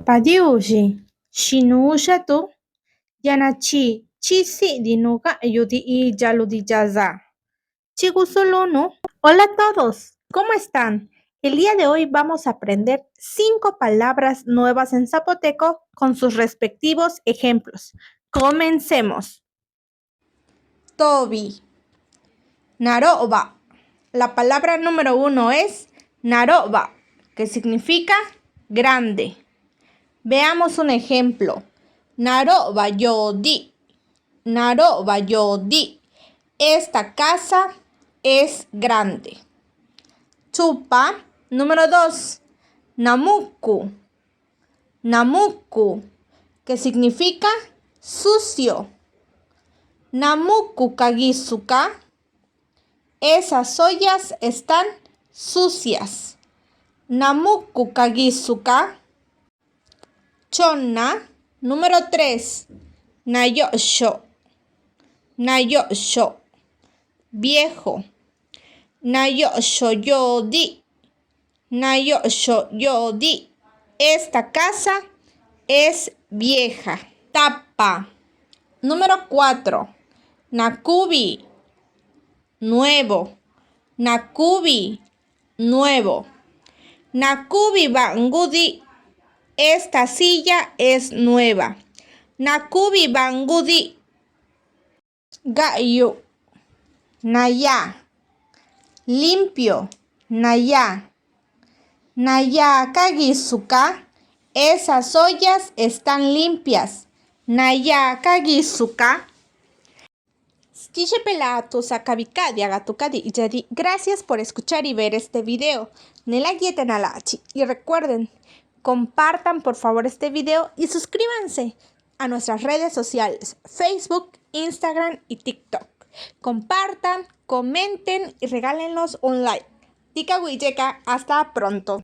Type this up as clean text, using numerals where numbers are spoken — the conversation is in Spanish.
Papadiuji, Shinuyatu, Yanachi, Chisi Dinuga Yudi y Yaludi Yaza. Chigusulunu. Hola a todos, ¿cómo están? El día de hoy vamos a aprender 5 palabras nuevas en zapoteco con sus respectivos ejemplos. Comencemos. Tobi. Naroba. La palabra número 1 es naroba, que significa grande. Veamos un ejemplo. Naroba yodi. Naroba yodi. Esta casa es grande. Chupa. Número 2. Namuku. Namuku, que significa sucio. Namuku kagisuka. Esas ollas están sucias. Namuku kagisuka. Chonna. Número 3. Nayosho. Nayosho, viejo. Nayosho yodi. Nayosho yodi. Esta casa es vieja. Tapa. Número 4. Nakubi. Nuevo. Nakubi. Nuevo. Nakubi bangudi. Esta silla es nueva. Nakubi bangudi. Gayu. Naya. Limpio. Naya. Naya kagisuka. Esas ollas están limpias. Naya kagisuka. Gracias por escuchar y ver este video. Y recuerden, compartan por favor este video y suscríbanse a nuestras redes sociales, Facebook, Instagram y TikTok. Compartan, comenten y regálenlos un like. Tika Wiyeka, hasta pronto.